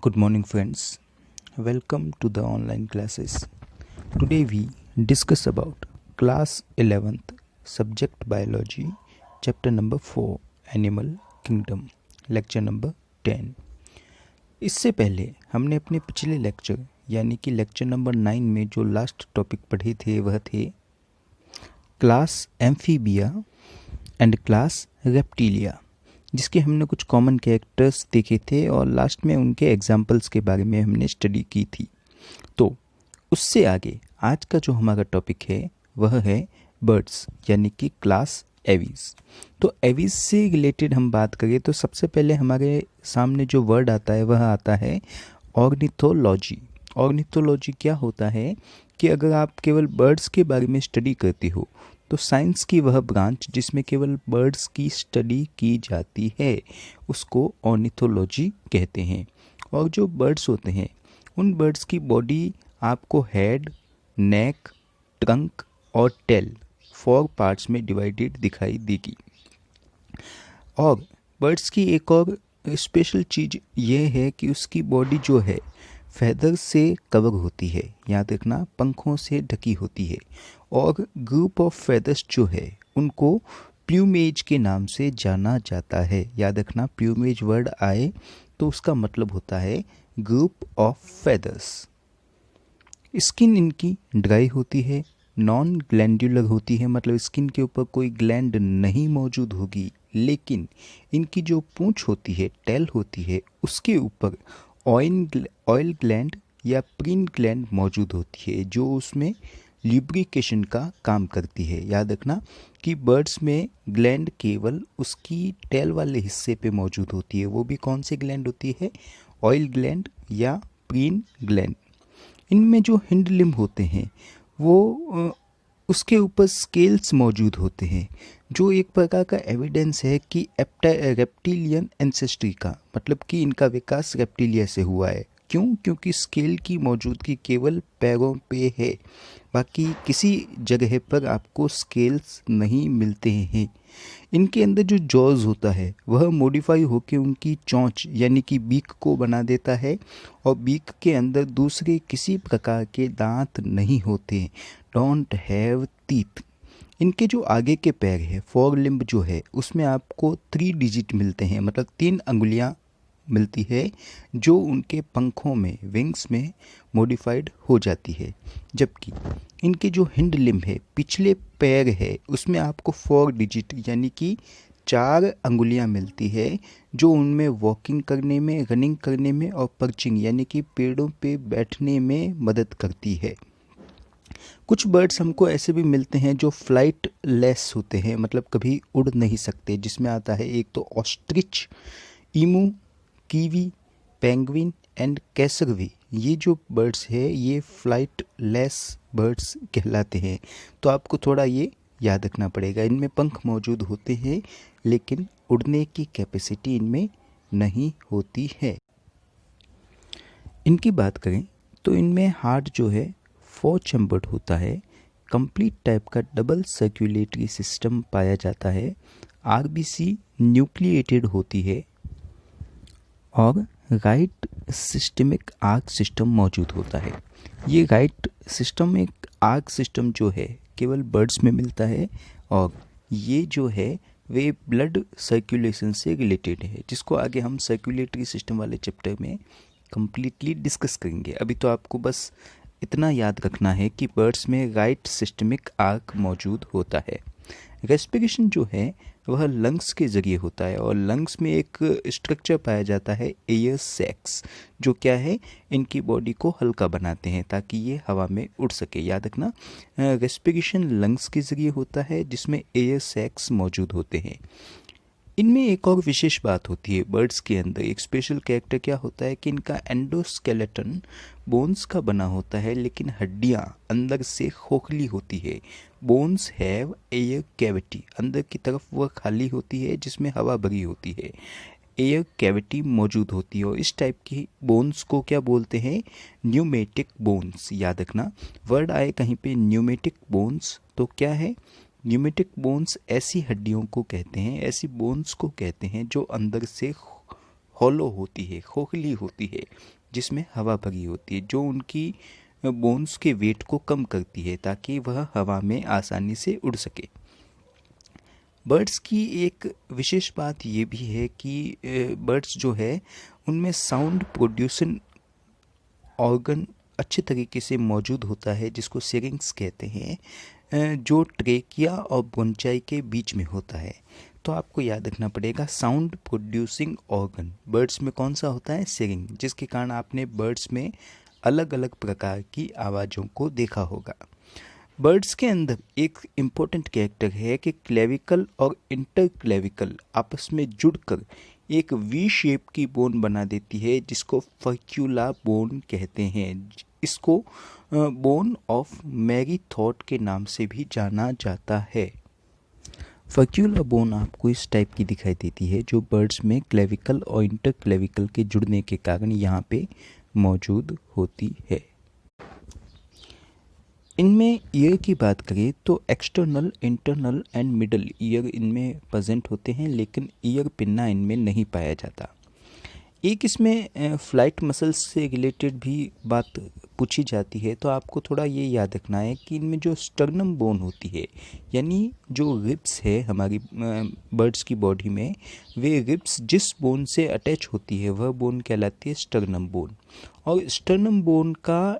Good morning, friends. Welcome to the online classes. Today we discuss about class 11th, subject biology, chapter number 4, animal kingdom, lecture number 10. इससे पहले हमने अपने पिछले lecture यानी कि lecture number 9 में जो लास्ट टॉपिक पढ़े थे वह थे class amphibia and class reptilia, जिसके हमने कुछ कॉमन कैरेक्टर्स देखे थे और लास्ट में उनके एग्जाम्पल्स के बारे में हमने स्टडी की थी। तो उससे आगे आज का जो हमारा टॉपिक है वह है बर्ड्स यानी कि क्लास एवीज। तो एवीज से रिलेटेड हम बात करें तो सबसे पहले हमारे सामने जो वर्ड आता है वह आता है ऑर्निथोलॉजी। ऑर्निथोलॉजी क्या होता है कि अगर आप केवल बर्ड्स के बारे में स्टडी करते हो तो साइंस की वह ब्रांच जिसमें केवल बर्ड्स की स्टडी की जाती है उसको ऑर्निथोलॉजी कहते हैं। और जो बर्ड्स होते हैं उन बर्ड्स की बॉडी आपको हेड, नेक, ट्रंक और टेल 4 पार्ट्स में डिवाइडेड दिखाई देगी। और बर्ड्स की एक और स्पेशल चीज़ ये है कि उसकी बॉडी जो है फैदर से कवर होती है, याद रखना पंखों से ढकी होती है। और ग्रुप ऑफ फेदर्स जो है उनको प्लूमेज के नाम से जाना जाता है। याद रखना प्लूमेज वर्ड आए तो उसका मतलब होता है ग्रुप ऑफ फेदर्स। स्किन इनकी ड्राई होती है, नॉन ग्लैंडुलर होती है, मतलब स्किन के ऊपर कोई ग्लैंड नहीं मौजूद होगी, लेकिन इनकी जो पूंछ होती है, टेल होती है, उसके ऊपर ऑयल ग्लैंड या प्रीन ग्लैंड मौजूद होती है जो उसमें ल्यूब्रिकेशन का काम करती है। याद रखना कि बर्ड्स में ग्लैंड केवल उसकी टेल वाले हिस्से पे मौजूद होती है। वो भी कौन सी ग्लैंड होती है? ऑयल ग्लैंड या प्रीन ग्लैंड। इनमें जो हिंड लिम्ब होते हैं वो उसके ऊपर स्केल्स मौजूद होते हैं जो एक प्रकार का एविडेंस है कि रेप्टिलियन एंसेस्ट्री का, मतलब कि इनका विकास रेप्टिलिया से हुआ है। क्यों? क्योंकि स्केल की मौजूदगी केवल पैरों पे है, बाकी किसी जगह पर आपको स्केल्स नहीं मिलते हैं। इनके अंदर जो जॉज होता है वह मॉडिफाई होकर उनकी चोंच यानी कि बीक को बना देता है और बीक के अंदर दूसरे किसी प्रकार के दांत नहीं होते, डोंट हैव टीथ। इनके जो आगे के पैर है, फोर लिम्ब जो है, उसमें आपको 3 डिजिट मिलते हैं, मतलब 3 अंगुलियां मिलती है जो उनके पंखों में, विंग्स में मॉडिफाइड हो जाती है। जबकि इनके जो हिंड लिम्ब है, पिछले पैर है, उसमें आपको 4 डिजिट यानी कि 4 अंगुलियां मिलती है जो उनमें वॉकिंग करने में, रनिंग करने में और पर्चिंग यानी कि पेड़ों पे बैठने में मदद करती है। कुछ बर्ड्स हमको ऐसे भी मिलते हैं जो फ्लाइट लेस होते हैं, मतलब कभी उड़ नहीं सकते, जिसमें आता है एक तो ऑस्ट्रिच, ईमू, कीवी, पेंगुइन एंड कैसरवे। ये जो बर्ड्स है ये फ्लाइट लेस बर्ड्स कहलाते हैं। तो आपको थोड़ा ये याद रखना पड़ेगा। इनमें पंख मौजूद होते हैं लेकिन उड़ने की कैपेसिटी इनमें नहीं होती है। इनकी बात करें तो इनमें हार्ट जो है 4 चैम्बर्ड होता है। कंप्लीट टाइप का डबल सर्कुलेटरी सिस्टम पाया जाता है। आरबीसी न्यूक्लिएटेड होती है और राइट सिस्टमिक आर्क सिस्टम मौजूद होता है। ये राइट सिस्टमिक आर्क सिस्टम जो है केवल बर्ड्स में मिलता है और ये जो है वे ब्लड सर्कुलेशन से रिलेटेड है, जिसको आगे हम सर्कुलेटरी सिस्टम वाले चैप्टर में कंप्लीटली डिस्कस करेंगे। अभी तो आपको बस इतना याद रखना है कि बर्ड्स में राइट सिस्टमिक आर्क मौजूद होता है। रेस्पिरेशन जो है वह लंग्स के ज़रिए होता है और लंग्स में एक स्ट्रक्चर पाया जाता है एयर सैक्स, जो क्या है, इनकी बॉडी को हल्का बनाते हैं ताकि ये हवा में उड़ सके। याद रखना रेस्पिरेशन लंग्स के ज़रिए होता है जिसमें एयर सैक्स मौजूद होते हैं। इनमें एक और विशेष बात होती है, बर्ड्स के अंदर एक स्पेशल कैरेक्टर क्या होता है कि इनका एंडोस्केलेटन बोन्स का बना होता है लेकिन हड्डियां अंदर से खोखली होती है। बोन्स हैव एयर कैविटी, अंदर की तरफ वह खाली होती है जिसमें हवा भरी होती है, एयर कैविटी मौजूद होती है। और इस टाइप की बोन्स को क्या बोलते हैं? Pneumatic bones. याद रखना वर्ड आए कहीं पे न्यूमेटिक बोन्स तो क्या है? न्यूमेटिक बोन्स ऐसी हड्डियों को कहते हैं, ऐसी बोन्स को कहते हैं जो अंदर से हॉलो होती है, खोखली होती है, जिसमें हवा भरी होती है, जो उनकी बोन्स के वेट को कम करती है ताकि वह हवा में आसानी से उड़ सके। बर्ड्स की एक विशेष बात ये भी है कि बर्ड्स जो है उनमें साउंड प्रोड्यूसिंग ऑर्गन अच्छे तरीके से मौजूद होता है, जिसको सिरिंक्स कहते हैं, जो ट्रेकिया और ब्रोंचाई के बीच में होता है। तो आपको याद रखना पड़ेगा, साउंड प्रोड्यूसिंग ऑर्गन बर्ड्स में कौन सा होता है? सिरिंग, जिसके कारण आपने बर्ड्स में अलग अलग प्रकार की आवाज़ों को देखा होगा। बर्ड्स के अंदर एक इम्पोर्टेंट कैरेक्टर है कि क्लेविकल और इंटरक्लेविकल आपस में जुड़कर एक वी शेप की बोन बना देती है, जिसको फर्क्यूला बोन कहते हैं। इसको बोन ऑफ मैरी थॉट के नाम से भी जाना जाता है। फर्क्यूला बोन आपको इस टाइप की दिखाई देती है, जो बर्ड्स में क्लेविकल और इंटरक्लेविकल के जुड़ने के कारण यहाँ पे मौजूद होती है। इनमें ईयर की बात करें तो external, internal and middle ear इनमें प्रेजेंट होते हैं, लेकिन ईयर पिन्ना इनमें नहीं पाया जाता। एक इसमें फ्लाइट मसल्स से रिलेटेड भी बात पूछी जाती है, तो आपको थोड़ा ये याद रखना है कि इनमें जो स्टर्नम बोन होती है, यानी जो रिब्स है हमारी बर्ड्स की बॉडी में, वे रिब्स जिस बोन से अटैच होती है वह बोन कहलाती है स्टर्नम बोन। और स्टर्नम बोन का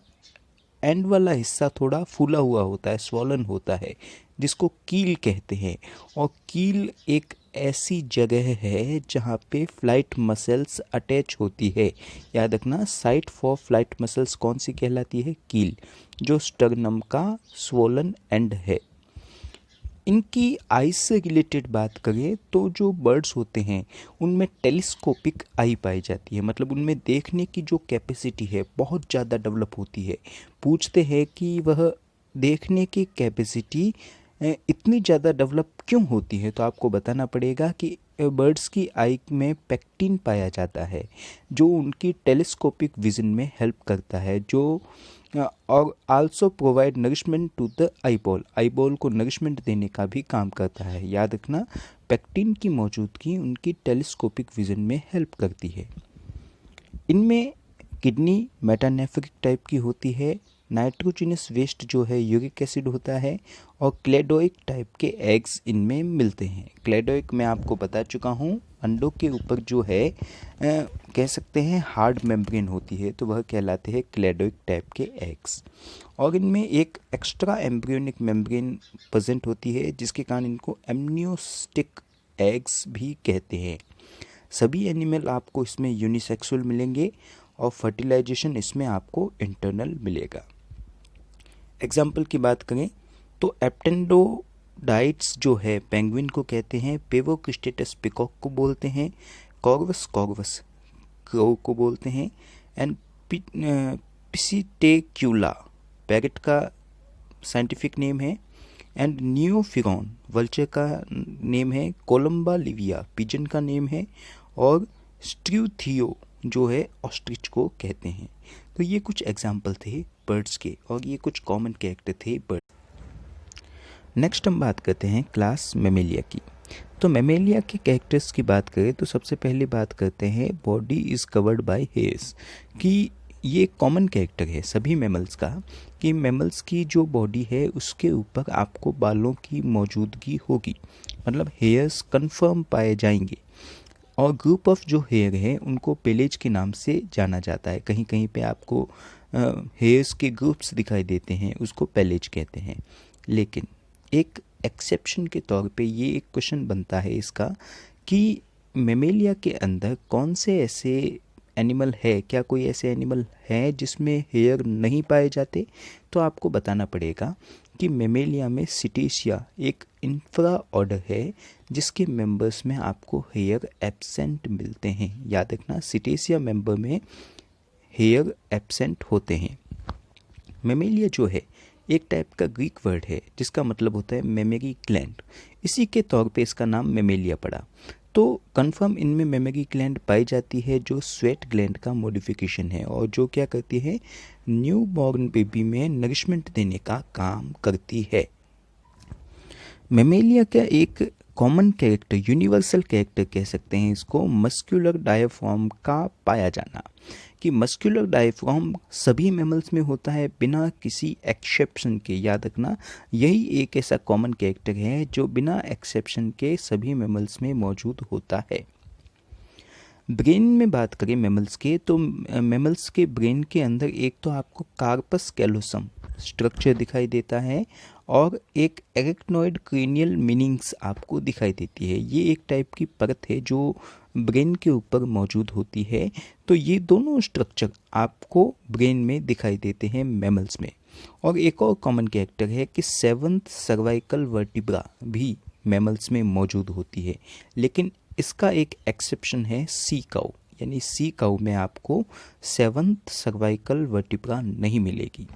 एंड वाला हिस्सा थोड़ा फूला हुआ होता है, स्वॉलन होता है, जिसको कील कहते हैं। और कील एक ऐसी जगह है जहाँ पे फ्लाइट मसल्स अटैच होती है। याद रखना, साइट फॉर फ्लाइट मसल्स कौन सी कहलाती है? कील, जो स्टर्नम का स्वॉलन एंड है। इनकी आइज से रिलेटेड बात करें तो जो बर्ड्स होते हैं उनमें टेलीस्कोपिक आई पाई जाती है, मतलब उनमें देखने की जो कैपेसिटी है बहुत ज़्यादा डेवलप होती है। पूछते हैं कि वह देखने की कैपेसिटी इतनी ज़्यादा डेवलप क्यों होती है, तो आपको बताना पड़ेगा कि बर्ड्स की आई में पेक्टिन पाया जाता है, जो उनकी टेलीस्कोपिक विजन में हेल्प करता है, जो और also provide nourishment to the eyeball, eyeball को नरिशमेंट देने का भी काम करता है। याद रखना, पेक्टिन की मौजूदगी उनकी टेलीस्कोपिक विजन में हेल्प करती है। इनमें किडनी मेटानेफ्रिक टाइप की होती है, नाइट्रोजनस वेस्ट जो है यूरिक एसिड होता है, और क्लेडोइक टाइप के एग्स इनमें मिलते हैं। क्लेडोइक मैं आपको बता चुका हूँ, अंडों के ऊपर जो है कह सकते हैं हार्ड मेम्ब्रेन होती है, तो वह कहलाते हैं क्लेडोइक टाइप के एग्स। और इनमें एक एक्स्ट्रा एम्ब्रियोनिक मेम्ब्रेन प्रेजेंट होती है, जिसके कारण इनको एमनियोस्टिक एग्स भी कहते हैं। सभी एनिमल आपको इसमें यूनिसेक्सुअल मिलेंगे और फर्टिलाइजेशन इसमें आपको इंटरनल मिलेगा। एग्जाम्पल की बात करें तो एप्टेंडोडाइट्स जो है पेंगुइन को कहते हैं, पेवोक्रिस्टेटस पिकॉक को बोलते हैं, कॉर्वस कॉर्वस क्रो को बोलते हैं, एंड पिसिटेक्यूला पैरेट का साइंटिफिक नेम है, एंड नियोफिरॉन वल्चर का नेम है, कोलम्बा लिविया पिजन का नेम है, और स्ट्रूथियो जो है ऑस्ट्रिच को कहते हैं। तो ये कुछ एग्जाम्पल थे बर्ड्स के, और ये कुछ कॉमन कैरेक्टर थे बर्ड। नेक्स्ट हम बात करते हैं क्लास मेमेलिया की। तो मेमेलिया के कैरेक्टर्स की बात करें तो सबसे पहले बात करते हैं body is covered by hairs, कि ये कॉमन कैरेक्टर है सभी मैमल्स का, कि मैमल्स की जो बॉडी है उसके ऊपर आपको बालों की मौजूदगी होगी, मतलब हेयर्स कंफर्म पाए जाएंगे। और ग्रुप ऑफ जो हेयर है उनको पेलेज के नाम से जाना जाता है। कहीं कहीं पे आपको हेयर्स के ग्रुप्स दिखाई देते हैं, उसको पेलेज कहते हैं। लेकिन एक एक्सेप्शन के तौर पे ये एक क्वेश्चन बनता है इसका कि मेमेलिया के अंदर कौन से ऐसे एनिमल है, क्या कोई ऐसे एनिमल है जिसमें हेयर नहीं पाए जाते? तो आपको बताना पड़ेगा कि मेमेलिया में सिटेशिया एक इंफ्रा ऑर्डर है, जिसके मेंबर्स में आपको हेयर एब्सेंट मिलते हैं। याद रखना, सिटेशिया मेंबर में हेयर एब्सेंट होते हैं। मेमेलिया जो है एक टाइप का ग्रीक वर्ड है जिसका मतलब होता है मेमरी ग्लैंड, इसी के तौर पे इसका नाम मेमेलिया पड़ा। तो कंफर्म इनमें मेमरी ग्लैंड पाई जाती है जो स्वेट ग्लैंड का मॉडिफिकेशन है, और जो क्या करती है, न्यू बॉर्न बेबी में नरिशमेंट देने का काम करती है। मेमेलिया का एक कॉमन कैरेक्टर, यूनिवर्सल कैरेक्टर कह सकते हैं इसको, मस्कुलर डायफ्राम का पाया जाना, कि मस्कुलर डायफ्राम सभी मैमल्स में होता है बिना किसी एक्सेप्शन के। याद रखना, यही एक ऐसा कॉमन कैरेक्टर है जो बिना एक्सेप्शन के सभी मैमल्स में मौजूद होता है। ब्रेन में बात करें मैमल्स के, तो मैमल्स के ब्रेन के अंदर एक तो आपको कार्पस कैलोसम स्ट्रक्चर दिखाई देता है और एक एरेक्नोइड क्रेनियल मीनिंग्स आपको दिखाई देती है। ये एक टाइप की परत है जो ब्रेन के ऊपर मौजूद होती है। तो ये दोनों स्ट्रक्चर आपको ब्रेन में दिखाई देते हैं मैमल्स में। और एक और कॉमन कैरेक्टर है कि 7th सर्वाइकल वर्टिब्रा भी मैमल्स में मौजूद होती है, लेकिन इसका एक एक्सेप्शन है सी काउ, यानी सी काउ में आपको 7th सर्वाइकल वर्टिब्रा नहीं मिलेगी।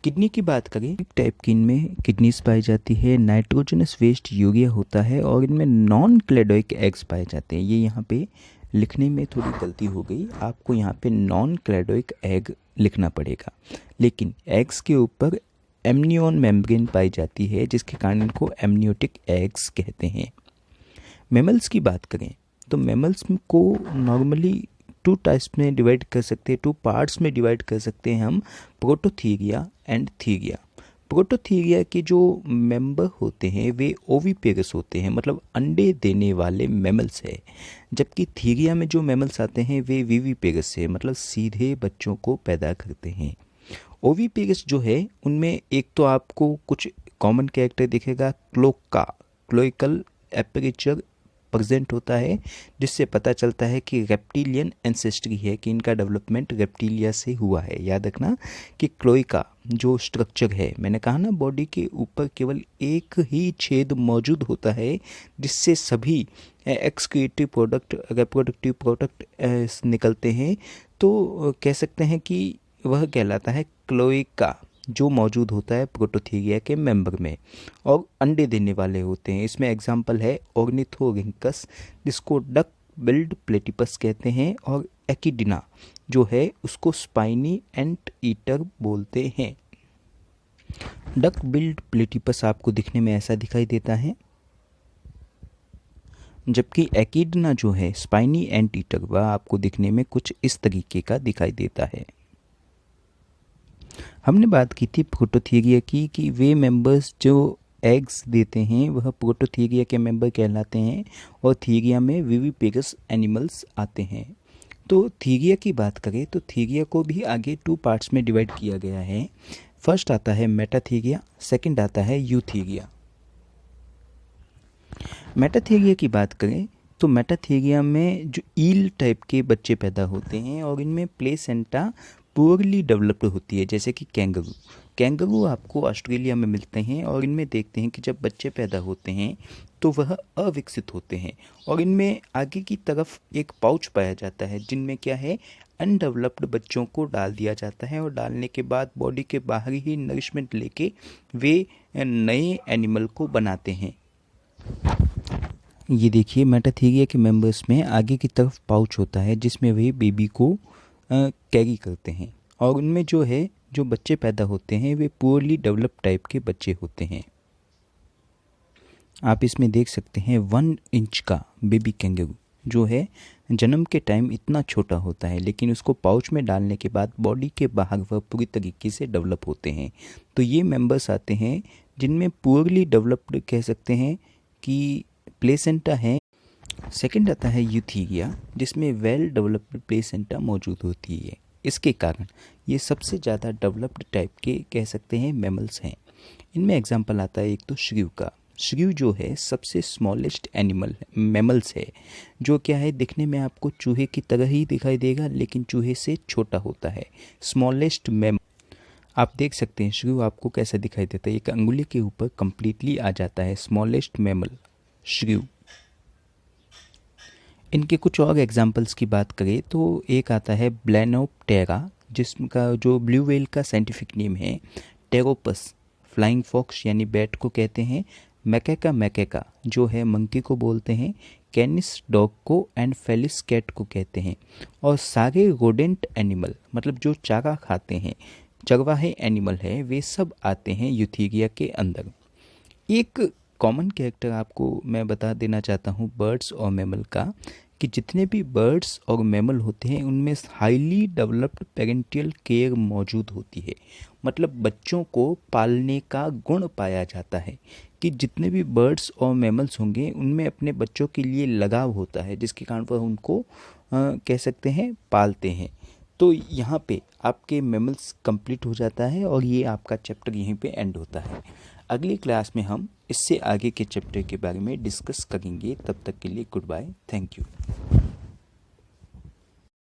किडनी की बात करें, टाइप की इनमें किडनीज पाई जाती है, नाइट्रोजनस वेस्ट यूरिया होता है और इनमें नॉन क्लेडोइक एग्स पाए जाते हैं। ये यहाँ पे लिखने में थोड़ी गलती हो गई, आपको यहाँ पे नॉन क्लेडोइक एग लिखना पड़ेगा, लेकिन एग्स के ऊपर एमनियन मेम्ब्रेन पाई जाती है जिसके कारण इनको एमनियोटिक एग्स कहते हैं। मैमल्स की बात करें तो मैमल्स को नॉर्मली 2 टाइप्स में डिवाइड कर सकते हैं, 2 पार्ट्स में डिवाइड कर सकते हैं हम, प्रोटोथीरिया एंड थीरिया। प्रोटोथीरिया के जो मेंबर होते हैं वे ओविपेरस होते हैं, मतलब अंडे देने वाले मैमल्स है, जबकि थीरिया में जो मैमल्स आते हैं वे विविपेरस है, मतलब सीधे बच्चों को पैदा करते हैं। ओविपेरस जो है उनमें एक तो आपको कुछ कॉमन कैरेक्टर दिखेगा, क्लोइकल एपरेचर प्रेजेंट होता है, जिससे पता चलता है कि रेप्टिलियन एंसेस्ट्री है, कि इनका डेवलपमेंट रेप्टिलिया से हुआ है। याद रखना कि क्लोइका जो स्ट्रक्चर है, मैंने कहा ना बॉडी के ऊपर केवल एक ही छेद मौजूद होता है जिससे सभी एक्सक्रीटिव प्रोडक्ट, रिप्रोडक्टिव प्रोडक्ट निकलते हैं, तो कह सकते हैं कि वह कहलाता है क्लोइका, जो मौजूद होता है प्रोटोथीरिया के मेंबर में और अंडे देने वाले होते हैं। इसमें एग्जांपल है ऑर्निथोरिंकस, जिसको डक बिल्ड प्लेटिपस कहते हैं, और एकिडिना जो है उसको स्पाइनी एंट ईटर बोलते हैं। डक बिल्ड प्लेटिपस आपको दिखने में ऐसा दिखाई देता है, जबकि एकिडिना जो है स्पाइनी एंट ईटर, वह आपको दिखने में कुछ इस तरीके का दिखाई देता है। हमने बात की थी प्रोटोथीरिया की, कि वे मेंबर्स जो एग्स देते हैं वह प्रोटोथीरिया के मेंबर कहलाते हैं और थीरिया में विविपेरस एनिमल्स आते हैं। तो थीरिया की बात करें तो थीरिया को भी आगे 2 पार्ट्स में डिवाइड किया गया है। फर्स्ट आता है मेटाथीरिया, सेकंड आता है यूथीरिया। मेटाथीरिया की बात करें तो मेटाथीरिया में जो ईल टाइप के बच्चे पैदा होते हैं और इनमें प्लेसेंटा पुअरली डेवलप्ड होती है, जैसे कि कैंगरू आपको ऑस्ट्रेलिया में मिलते हैं और इनमें देखते हैं कि जब बच्चे पैदा होते हैं तो वह अविकसित होते हैं और इनमें आगे की तरफ एक पाउच पाया जाता है जिनमें क्या है, अनडेवलप्ड बच्चों को डाल दिया जाता है और डालने के बाद बॉडी के बाहर ही नरिशमेंट लेके वे नए एनिमल को बनाते हैं। ये देखिए मेटाथीरिया के मेंबर्स में आगे की तरफ पाउच होता है जिसमें वे बेबी को कैरी करते हैं और उनमें जो है जो बच्चे पैदा होते हैं वे पुअरली डेवलप टाइप के बच्चे होते हैं। आप इसमें देख सकते हैं 1 इंच का बेबी कैंगरू जो है जन्म के टाइम इतना छोटा होता है, लेकिन उसको पाउच में डालने के बाद बॉडी के बाहर वह पूरी तरीके से डेवलप होते हैं। तो ये मेंबर्स आते हैं जिनमें पुअरली डेवलप्ड कह सकते हैं कि प्लेसेंटा है। सेकंड आता है यूथीरिया, जिसमें वेल डेवलप्ड प्लेसेंटा मौजूद होती है। इसके कारण ये सबसे ज़्यादा डेवलप्ड टाइप के कह सकते हैं मैमल्स हैं। इनमें एग्जांपल आता है एक तो श्रीव का। श्रीव जो है सबसे स्मॉलेस्ट एनिमल मैमल्स है, जो क्या है दिखने में आपको चूहे की तरह ही दिखाई देगा लेकिन चूहे से छोटा होता है। स्मॉलेस्ट मैमल आप देख सकते हैं श्रीव आपको कैसा दिखाई देता है, एक अंगुली के ऊपर कंप्लीटली आ जाता है स्मॉलेस्ट मैमल श्रीव। इनके कुछ और एग्जांपल्स की बात करें तो एक आता है ब्लैनोप्टेरा, जिसका जो ब्लू व्हेल का साइंटिफिक नेम है टेरोपस, फ्लाइंग फॉक्स यानी बैट को कहते हैं, मैकेका जो है मंकी को बोलते हैं, कैनिस डॉग को एंड फेलिस कैट को कहते हैं। और सारे रोडेंट एनिमल मतलब जो चारा खाते हैं, चरवाहे एनिमल है, वे सब आते हैं यूथीरिया के अंदर। एक कॉमन कैरेक्टर आपको मैं बता देना चाहता हूँ बर्ड्स और मैमल का, कि जितने भी बर्ड्स और मैमल होते हैं उनमें हाईली डेवलप्ड पेरेंटियल केयर मौजूद होती है। मतलब बच्चों को पालने का गुण पाया जाता है, कि जितने भी बर्ड्स और मैमल्स होंगे उनमें अपने बच्चों के लिए लगाव होता है, जिसके कारण वह उनको कह सकते हैं पालते हैं। तो यहाँ पे आपके मैमल्स कंप्लीट हो जाता है और ये आपका चैप्टर यहीं पे एंड होता है। अगली क्लास में हम इससे आगे के चैप्टर के बारे में डिस्कस करेंगे। तब तक के लिए गुड बाय, थैंक यू।